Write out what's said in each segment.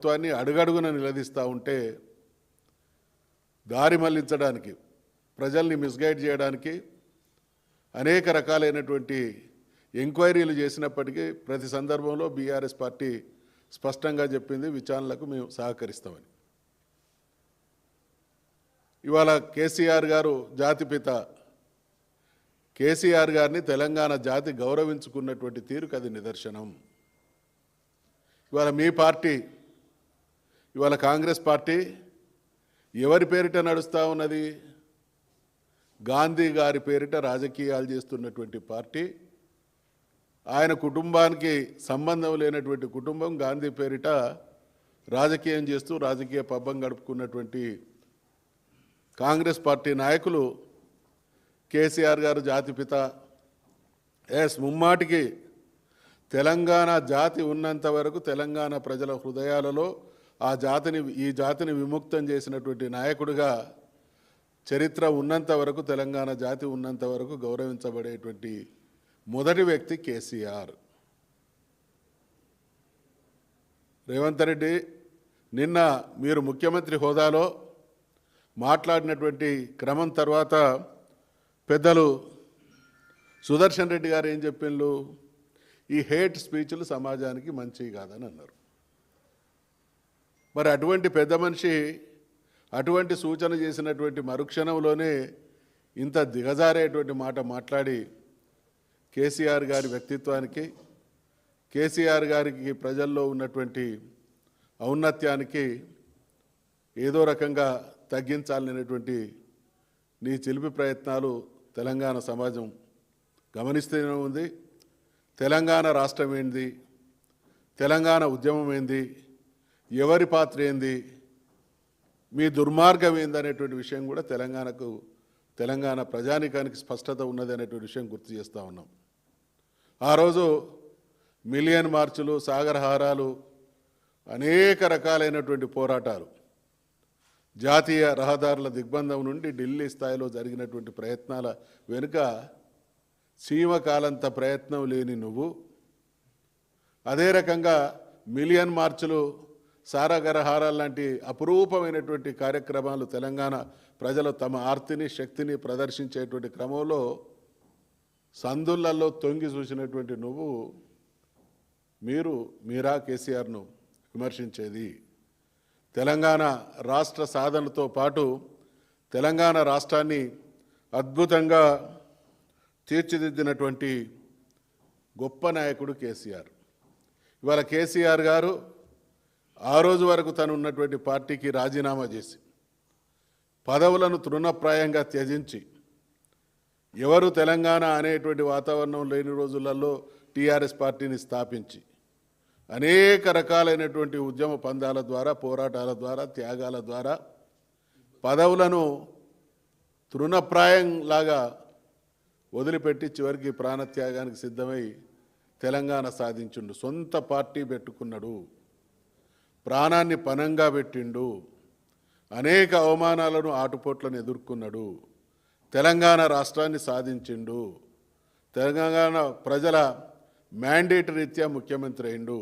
ప్రభుత్వాన్ని అడుగడుగున నిలదీస్తూ ఉంటే దారి మళ్లించడానికి, ప్రజల్ని మిస్గైడ్ చేయడానికి అనేక రకాలైనటువంటి ఎంక్వైరీలు చేసినప్పటికీ ప్రతి సందర్భంలో బీఆర్ఎస్ పార్టీ స్పష్టంగా చెప్పింది విచారణలకు మేము సహకరిస్తామని. ఇవాళ కేసీఆర్ గారు జాతిపిత, కేసీఆర్ గారిని తెలంగాణ జాతి గౌరవించుకున్నటువంటి తీరుకు అది నిదర్శనం. ఇవాళ మీ పార్టీ, ఇవాళ కాంగ్రెస్ పార్టీ ఎవరి పేరిట నడుస్తూ ఉన్నది? గాంధీ గారి పేరిట రాజకీయాలు చేస్తున్నటువంటి పార్టీ. ఆయన కుటుంబానికి సంబంధం లేనటువంటి కుటుంబం గాంధీ పేరిట రాజకీయం చేస్తూ రాజకీయ పబ్బం గడుపుకున్నటువంటి కాంగ్రెస్ పార్టీ నాయకులు కేసీఆర్ గారు జాతిపిత. ముమ్మాటికి తెలంగాణ జాతి ఉన్నంత వరకు తెలంగాణ ప్రజల హృదయాలలో ఈ జాతిని విముక్తం చేసినటువంటి నాయకుడిగా చరిత్ర ఉన్నంత వరకు, తెలంగాణ జాతి ఉన్నంత వరకు గౌరవించబడేటువంటి మొదటి వ్యక్తి కేసీఆర్. రేవంత్ రెడ్డి నిన్న మీరు ముఖ్యమంత్రి హోదాలో మాట్లాడినటువంటి క్రమం తర్వాత పెద్దలు సుదర్శన్ రెడ్డి గారు ఏం చెప్పిండ్రు? ఈ హేట్ స్పీచ్లు సమాజానికి మంచివి కాదని అన్నారు. మరి అటువంటి పెద్ద మనిషి అటువంటి సూచన చేసినటువంటి మరుక్షణంలోనే ఇంత దిగజారేటువంటి మాట మాట్లాడి కేసీఆర్ గారి వ్యక్తిత్వానికి, కేసీఆర్ గారికి ప్రజల్లో ఉన్నటువంటి ఔన్నత్యానికి ఏదో రకంగా తగ్గించాలనేటువంటి నీ చిలిపి ప్రయత్నాలు తెలంగాణ సమాజం గమనిస్తూనే ఉంది. తెలంగాణ రాష్ట్రం ఏంది, తెలంగాణ ఉద్యమం ఏంది, ఎవరి పాత్ర ఏంది, మీ దుర్మార్గం ఏందనేటువంటి విషయం కూడా తెలంగాణ ప్రజానికానికి స్పష్టత ఉన్నది అనేటువంటి విషయం గుర్తు చేస్తూ ఉన్నాం. ఆ రోజు మిలియన్ మార్చులు, సాగరహారాలు, అనేక రకాలైనటువంటి పోరాటాలు, జాతీయ రహదారుల దిగ్బంధం నుండి ఢిల్లీ స్థాయిలో జరిగినటువంటి ప్రయత్నాల వెనుక సీమకాలంత ప్రయత్నం లేని నువ్వు, అదే రకంగా మిలియన్ మార్చులు, సాగరహారాలు లాంటి అపురూపమైనటువంటి కార్యక్రమాలు తెలంగాణ ప్రజలు తమ ఆర్తిని, శక్తిని ప్రదర్శించేటువంటి క్రమంలో సందులలో తొంగి చూసినటువంటి నువ్వు మీరా కేసీఆర్ను విమర్శించేది? తెలంగాణ రాష్ట్ర సాధనతో పాటు తెలంగాణ రాష్ట్రాన్ని అద్భుతంగా తీర్చిదిద్దినటువంటి గొప్ప నాయకుడు కేసీఆర్. ఇవాళ కేసీఆర్ గారు ఆ రోజు వరకు తను ఉన్నటువంటి పార్టీకి రాజీనామా చేసి పదవులను తృణప్రాయంగా త్యజించి, ఎవరు తెలంగాణ అనేటువంటి వాతావరణం లేని రోజులలో టీఆర్ఎస్ పార్టీని స్థాపించి అనేక రకాలైనటువంటి ఉద్యమ పందాల ద్వారా, పోరాటాల ద్వారా, త్యాగాల ద్వారా పదవులను తృణప్రాయంలాగా వదిలిపెట్టి చివరికి ప్రాణత్యాగానికి సిద్ధమై తెలంగాణ సాధించిండు. సొంత పార్టీ పెట్టుకున్నాడు, ప్రాణాన్ని పణంగా పెట్టిండు, అనేక అవమానాలను, ఆటుపోట్లను ఎదుర్కొన్నాడు, తెలంగాణ రాష్ట్రాన్ని సాధించిండు, తెలంగాణ ప్రజల మ్యాండేట్ రీత్యా ముఖ్యమంత్రి అయిండు,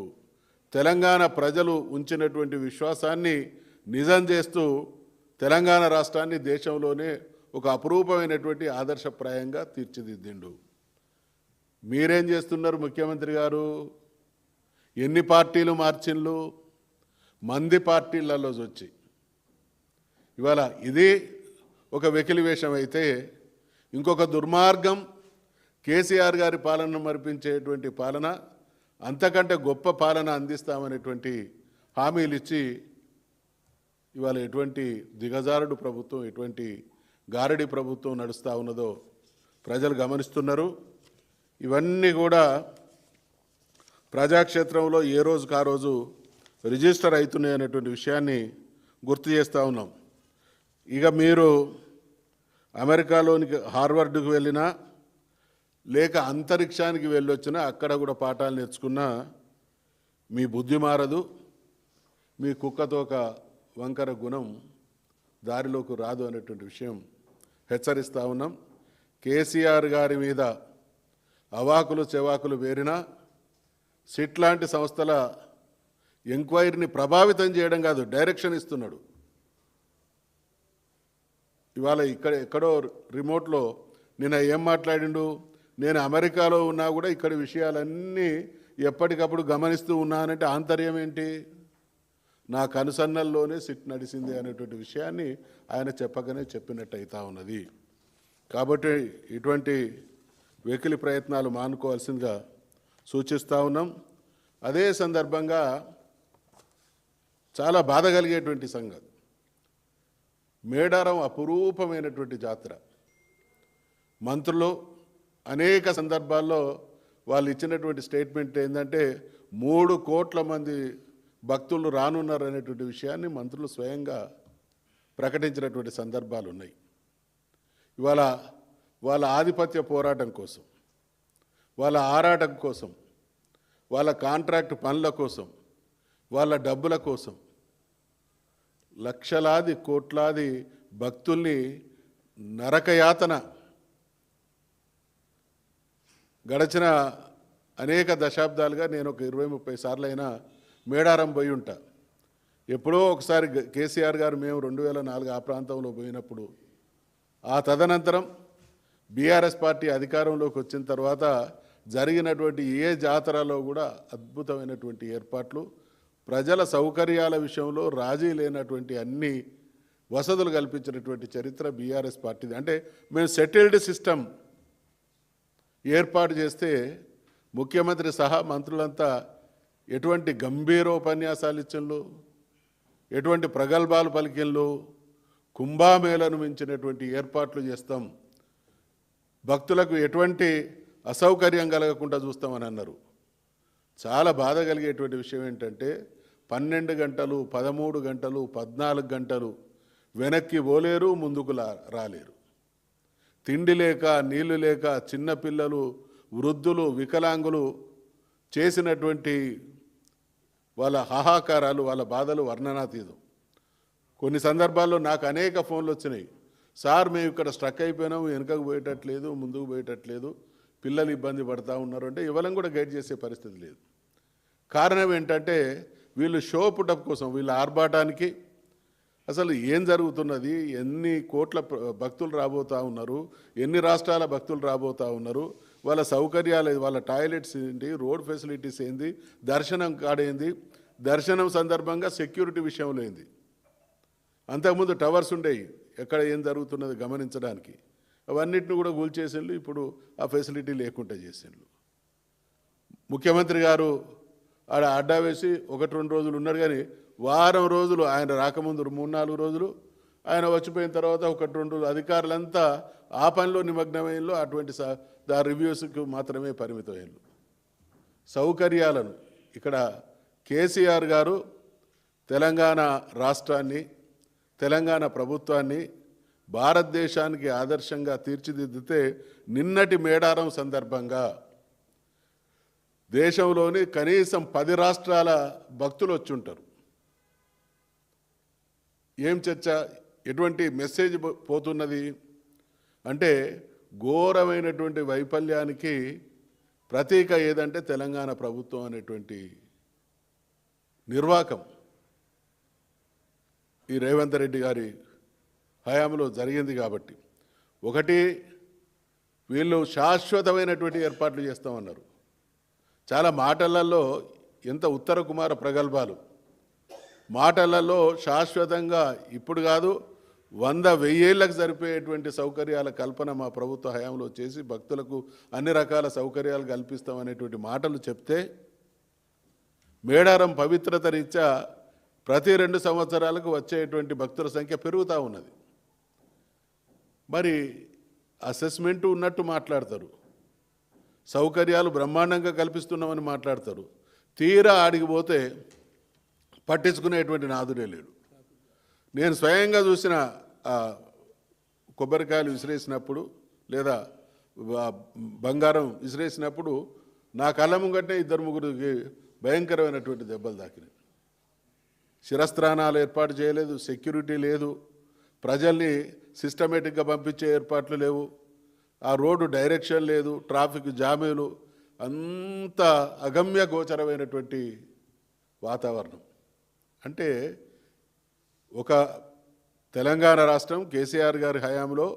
తెలంగాణ ప్రజలు ఉంచినటువంటి విశ్వాసాన్ని నిజం చేస్తూ తెలంగాణ రాష్ట్రాన్ని దేశంలోనే ఒక అపురూపమైనటువంటి ఆదర్శప్రాయంగా తీర్చిదిద్దిండు. మీరేం చేస్తున్నారు ముఖ్యమంత్రి గారు? ఎన్ని పార్టీలు మార్చిండ్లు? మంది పార్టీలలో వచ్చి ఇవాళ ఇది ఒక వెకిలి వేషం అయితే, ఇంకొక దుర్మార్గం కేసీఆర్ గారి పాలనను మరిపించేటువంటి పాలన, అంతకంటే గొప్ప పాలన అందిస్తామనేటువంటి హామీలు ఇచ్చి ఇవాళ ఎటువంటి దిగజారుడు ప్రభుత్వం, ఎటువంటి గారడి ప్రభుత్వం నడుస్తూ ఉన్నదో ప్రజలు గమనిస్తున్నారు. ఇవన్నీ కూడా ప్రజాక్షేత్రంలో ఏ రోజుకు ఆ రోజు రిజిస్టర్ అవుతున్నాయి అనేటువంటి విషయాన్ని గుర్తు చేస్తూ ఉన్నాం. ఇక మీరు అమెరికాలోనికి హార్వర్డ్కి వెళ్ళినా, లేక అంతరిక్షానికి వెళ్ళొచ్చినా, అక్కడ కూడా పాఠాలు నేర్చుకున్నా మీ బుద్ధి మారదు, మీ కుక్కతోక వంకర గుణం దారిలోకి రాదు అనేటువంటి విషయం హెచ్చరిస్తూ ఉన్నాం. కేసీఆర్ గారి మీద అవాకులు చెవాకులు వేరినా, సిట్ లాంటి సంస్థల ఎంక్వైరీని ప్రభావితం చేయడం కాదు, డైరెక్షన్ ఇస్తున్నాడు. ఇవాళ ఎక్కడో రిమోట్లో నిన్న ఏం మాట్లాడిండు, నేను అమెరికాలో ఉన్నా కూడా ఇక్కడ విషయాలన్నీ ఎప్పటికప్పుడు గమనిస్తూ ఉన్నానంటే ఆంతర్యం ఏంటి? నా కనుసన్నల్లోనే సిట్ నడిచింది అనేటువంటి విషయాన్ని ఆయన చెప్పగానే చెప్పినట్టు అవుతా ఉన్నది. కాబట్టి ఇటువంటి వెకిలి ప్రయత్నాలు మానుకోవాల్సిందిగా సూచిస్తూ ఉన్నాం. అదే సందర్భంగా చాలా బాధ కలిగేటువంటి సంగతి, మేడారం అపురూపమైనటువంటి జాతర. మంత్రులు అనేక సందర్భాల్లో వాళ్ళు ఇచ్చినటువంటి స్టేట్మెంట్ ఏంటంటే 3 కోట్ల మంది భక్తులు రానున్నారు అనేటువంటి విషయాన్ని మంత్రులు స్వయంగా ప్రకటించినటువంటి సందర్భాలు ఉన్నాయి. ఇవాళ వాళ్ళ ఆధిపత్య పోరాటం కోసం, వాళ్ళ ఆరాటం కోసం, వాళ్ళ కాంట్రాక్ట్ పనుల కోసం, వాళ్ళ డబ్బుల కోసం లక్షలాది కోట్లాది భక్తుల్ని నరకయాతన గడచిన అనేక దశాబ్దాలుగా నేను ఒక 20-30 సార్లు అయినా మేడారం పోయి ఉంటా. ఎప్పుడో ఒకసారి కేసీఆర్ గారు మేము 2004 ఆ ప్రాంతంలో పోయినప్పుడు, ఆ తదనంతరం బీఆర్ఎస్ పార్టీ అధికారంలోకి వచ్చిన తర్వాత జరిగినటువంటి ఏ జాతరలో కూడా అద్భుతమైనటువంటి ఏర్పాట్లు, ప్రజల సౌకర్యాల విషయంలో రాజీ లేనటువంటి అన్ని వసతులు కల్పించినటువంటి చరిత్ర బీఆర్ఎస్ పార్టీది. అంటే మేము సెటిల్డ్ సిస్టమ్ ఏర్పాటు చేస్తే ముఖ్యమంత్రి సహా మంత్రులంతా ఎటువంటి గంభీరోపన్యాసాలు ఇచ్చిండ్రు, ఎటువంటి ప్రగల్భాలు పలికిండ్రు, కుంభామేళను మించినటువంటి ఏర్పాట్లు చేస్తాం, భక్తులకు ఎటువంటి అసౌకర్యం కలగకుండా చూస్తామని అన్నారు. చాలా బాధ కలిగేటువంటి విషయం ఏంటంటే 12 గంటలు, 13 గంటలు, 14 గంటలు వెనక్కి పోలేరు, ముందుకు రాలేరు. తిండి లేక, నీళ్లు లేక, చిన్నపిల్లలు, వృద్ధులు, వికలాంగులు చేసినటువంటి వాళ్ళ హాహాకారాలు, వాళ్ళ బాధలు వర్ణనాతీతం. కొన్ని సందర్భాల్లో నాకు అనేక ఫోన్లు వచ్చినాయి, సార్ మేము ఇక్కడ స్ట్రక్ అయిపోయినాము, వెనుకకు పోయేటట్లేదు, ముందుకు పోయేటట్లేదు, పిల్లలు ఇబ్బంది పడతా ఉన్నారు అంటే ఇవ్వడం కూడా గైడ్ చేసే పరిస్థితి లేదు. కారణం ఏంటంటే వీళ్ళు షో పుటప్ కోసం, వీళ్ళ ఆర్భాటానికి అసలు ఏం జరుగుతున్నది, ఎన్ని కోట్ల భక్తులు రాబోతూ ఉన్నారు, ఎన్ని రాష్ట్రాల భక్తులు రాబోతూ ఉన్నారు, వాళ్ళ సౌకర్యాలు, వాళ్ళ టాయిలెట్స్ ఏంటి, రోడ్ ఫెసిలిటీస్ ఏంది, దర్శనం కాడేంది, దర్శనం సందర్భంగా సెక్యూరిటీ విషయంలో ఏంది. అంతకుముందు టవర్స్ ఉండేవి ఎక్కడ ఏం జరుగుతున్నది గమనించడానికి, అవన్నిటిని కూడా కూల్చేసిండ్రు. ఇప్పుడు ఆ ఫెసిలిటీ లేకుండా చేసిండ్రు. ముఖ్యమంత్రి గారు ఆడ అడ్డా వేసి 1-2 రోజులు ఉన్నారు, కానీ వారం రోజులు ఆయన రాకముందు 3-4 రోజులు, ఆయన వచ్చిపోయిన తర్వాత 1-2 రోజులు అధికారులంతా ఆ పనిలో నిమగ్నమైనలో అటువంటి రివ్యూస్కి మాత్రమే పరిమితమైనలు. సౌకర్యాలను ఇక్కడ కేసీఆర్ గారు తెలంగాణ రాష్ట్రాన్ని, తెలంగాణ ప్రభుత్వాన్ని భారతదేశానికి ఆదర్శంగా తీర్చిదిద్దితే నిన్నటి మేడారం సందర్భంగా దేశంలోని కనీసం 10 రాష్ట్రాల భక్తులు వచ్చి ఉంటారు. ఏం చర్చ, ఎటువంటి మెసేజ్ పోతున్నది అంటే ఘోరమైనటువంటి వైఫల్యానికి ప్రతీక ఏదంటే తెలంగాణ ప్రభుత్వం అనేటువంటి నిర్వాకం ఈ రేవంత్ రెడ్డి గారి హయాంలో జరిగింది. కాబట్టి ఒకటి, వీళ్ళు శాశ్వతమైనటువంటి ఏర్పాట్లు చేస్తామన్నారు. చాలా మాటలలో ఎంత ఉత్తర కుమార ప్రగల్భాలు, మాటలలో శాశ్వతంగా ఇప్పుడు కాదు 100-1000 ఏళ్ళకు సరిపోయేటువంటి సౌకర్యాల కల్పన మా ప్రభుత్వ హయాంలో చేసి భక్తులకు అన్ని రకాల సౌకర్యాలు కల్పిస్తామనేటువంటి మాటలు చెప్తే, మేడారం పవిత్రత రీత్యా ప్రతి 2 సంవత్సరాలకు వచ్చేటువంటి భక్తుల సంఖ్య పెరుగుతూ ఉన్నది. మరి అసెస్మెంట్ ఉన్నట్టు మాట్లాడతారు, సౌకర్యాలు బ్రహ్మాండంగా కల్పిస్తున్నామని మాట్లాడతారు, తీరా ఆడిగిపోతే పట్టించుకునేటువంటి నాదుడే లేడు. నేను స్వయంగా చూసిన కొబ్బరికాయలు విసిరేసినప్పుడు లేదా బంగారం విసిరేసినప్పుడు నా కళ్ళ ముంగటే 2-3 భయంకరమైనటువంటి దెబ్బలు తాకినాయి. శిరస్త్రాణాలు ఏర్పాటు చేయలేదు, సెక్యూరిటీ లేదు, ప్రజల్ని సిస్టమేటిక్గా పంపించే ఏర్పాట్లు లేవు, ఆ రోడ్డు డైరెక్షన్ లేదు, ట్రాఫిక్ జామీలు, అంత అగమ్య గోచరమైనటువంటి వాతావరణం. అంటే ఒక తెలంగాణ రాష్ట్రం కేసీఆర్ గారి హయాంలో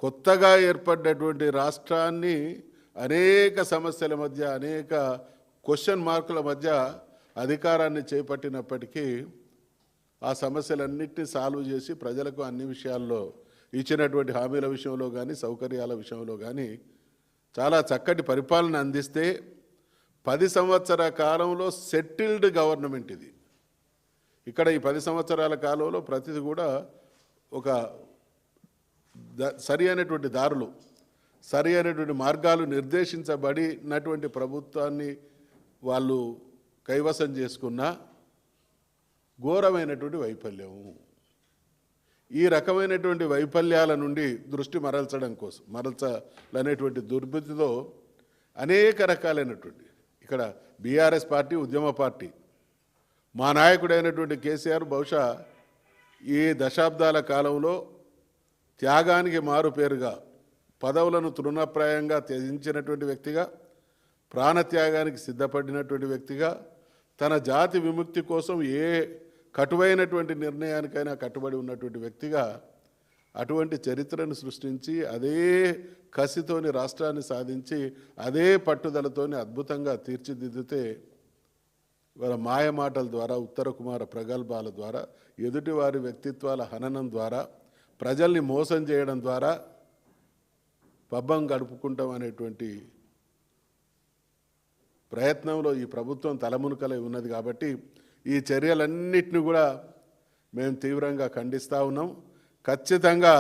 కొత్తగా ఏర్పడ్డటువంటి రాష్ట్రాన్ని అనేక సమస్యల మధ్య, అనేక క్వశ్చన్ మార్కుల మధ్య అధికారాన్ని చేపట్టినప్పటికీ ఆ సమస్యలన్నింటినీ సాల్వ్ చేసి ప్రజలకు అన్ని విషయాల్లో ఇచ్చినటువంటి హామీల విషయంలో కానీ, సౌకర్యాల విషయంలో కానీ చాలా చక్కటి పరిపాలన అందిస్తే 10 సంవత్సరాల కాలంలో సెటిల్డ్ గవర్నమెంట్ ఇది. ఇక్కడ ఈ 10 సంవత్సరాల కాలంలో ప్రతిది కూడా ఒక సరి అయినటువంటి దారులు, సరి అయినటువంటి మార్గాలు నిర్దేశించబడినటువంటి ప్రభుత్వాన్ని వాళ్ళు కైవసం చేసుకున్న ఘోరమైనటువంటి వైఫల్యము. ఈ రకమైనటువంటి వైఫల్యాల నుండి దృష్టి మరల్చాలనేటువంటి దుర్బుద్ధితో అనేక రకాలైనటువంటి, ఇక్కడ బీఆర్ఎస్ పార్టీ ఉద్యమ పార్టీ, మా నాయకుడైనటువంటి కేసీఆర్ బహుశా ఈ దశాబ్దాల కాలంలో త్యాగానికి మారు పేరుగా, పదవులను తృణప్రాయంగా త్యజించినటువంటి వ్యక్తిగా, ప్రాణత్యాగానికి సిద్ధపడినటువంటి వ్యక్తిగా, తన జాతి విముక్తి కోసం ఏ కటువైనటువంటి నిర్ణయానికైనా కట్టుబడి ఉన్నటువంటి వ్యక్తిగా అటువంటి చరిత్రను సృష్టించి అదే కసితోని రాష్ట్రాన్ని సాధించి అదే పట్టుదలతోని అద్భుతంగా తీర్చిదిద్దితే వాళ్ళ మాయమాటల ద్వారా, ఉత్తర కుమార ప్రగల్భాల ద్వారా, ఎదుటివారి వ్యక్తిత్వాల హననం ద్వారా, ప్రజల్ని మోసం చేయడం ద్వారా పబ్బం గడుపుకుంటాం అనేటువంటి ప్రయత్నంలో ఈ ప్రభుత్వం తలమునకలై ఉన్నది. కాబట్టి ఈ చర్యలన్నిటిని కూడా మేము తీవ్రంగా ఖండిస్తూ ఉన్నాం. ఖచ్చితంగా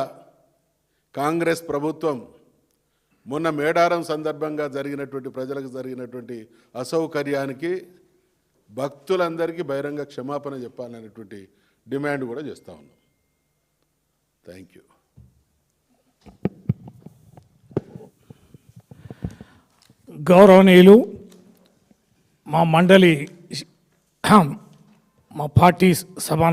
కాంగ్రెస్ ప్రభుత్వం మొన్న మేడారం సందర్భంగా జరిగినటువంటి, ప్రజలకు జరిగినటువంటి అసౌకర్యానికి భక్తులందరికీ బహిరంగ క్షమాపణ చెప్పాలనేటువంటి డిమాండ్ కూడా చేస్తూ ఉన్నాం. Thank you. గౌరవనీయులు మా మండలి, మా పార్టీ సభ